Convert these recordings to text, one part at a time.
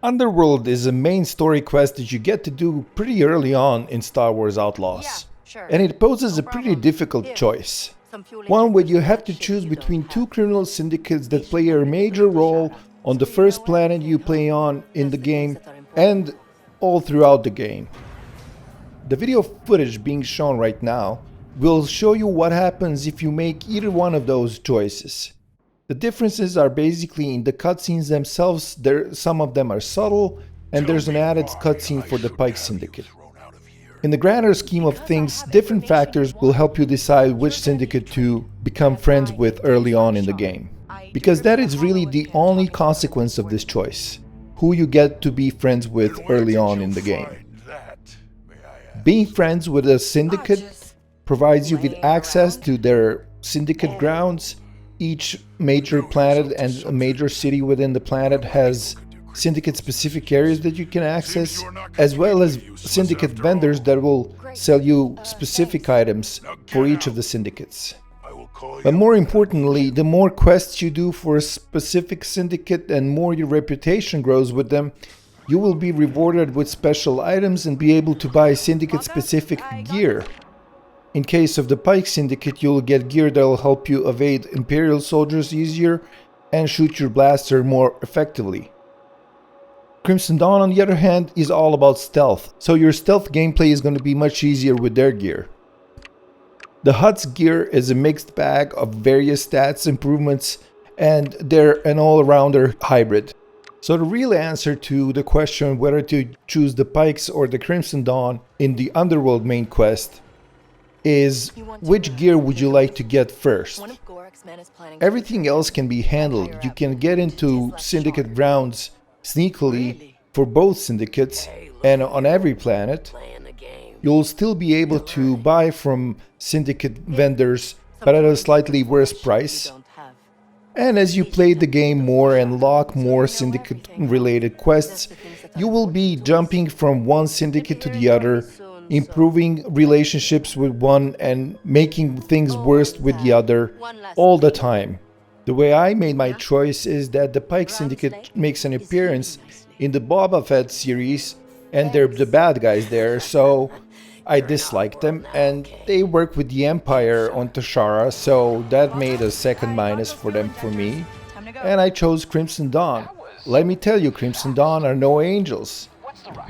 Underworld is a main story quest that you get to do pretty early on in Star Wars Outlaws. And it poses a pretty difficult choice. One where you have to choose between two criminal syndicates that play a major role on the first planet you play on in the game and all throughout the game. The video footage being shown right now will show you what happens if you make either one of those choices. The differences are basically in the cutscenes themselves. Some of them are subtle, and there's an added cutscene for the Pyke Syndicate. In the grander scheme of things, different factors will help you decide which syndicate to become friends with early on in the game. Because that is really the only consequence of this choice, who you get to be friends with early on in the game. Being friends with a syndicate provides you with access to their syndicate grounds. Each major planet and a major city within the planet has syndicate-specific areas that you can access, as well as syndicate vendors that will sell you specific items for each of the syndicates. But more importantly, the more quests you do for a specific syndicate and more your reputation grows with them, you will be rewarded with special items and be able to buy syndicate-specific gear. In case of the Pyke Syndicate, you'll get gear that will help you evade Imperial soldiers easier and shoot your blaster more effectively. Crimson Dawn, on the other hand, is all about stealth, so your stealth gameplay is going to be much easier with their gear. The Hutt's gear is a mixed bag of various stats improvements, and they're an all-rounder hybrid. So the real answer to the question whether to choose the Pykes or the Crimson Dawn in the Underworld main quest is which gear would you like to get first? Everything else can be handled. You can get into syndicate grounds sneakily for both syndicates and on every planet. You'll still be able to buy from syndicate vendors but at a slightly worse price. And as you play the game more and lock more syndicate related quests, you will be jumping from one syndicate to the other, improving relationships with one and making things worse with the other all the time. The way I made my choice is that the Pyke Syndicate makes an appearance in the Boba Fett series and they're the bad guys there, so I disliked them, and they work with the Empire on Tashara, so that made a second minus for them for me. And I chose Crimson Dawn. Let me tell you, Crimson Dawn are no angels.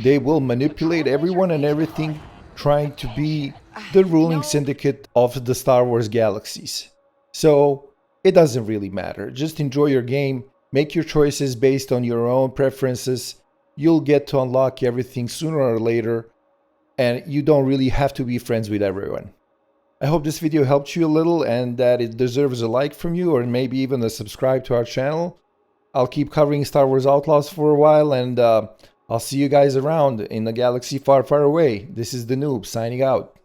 They will manipulate everyone and everything, trying to be the ruling syndicate of the Star Wars galaxies. So it doesn't really matter. Just enjoy your game, make your choices based on your own preferences. You'll get to unlock everything sooner or later, and you don't really have to be friends with everyone. I hope this video helped you a little and that it deserves a like from you, or maybe even a subscribe to our channel. I'll keep covering Star Wars Outlaws for a while, and I'll see you guys around in a galaxy far, far away. This is the Noob signing out.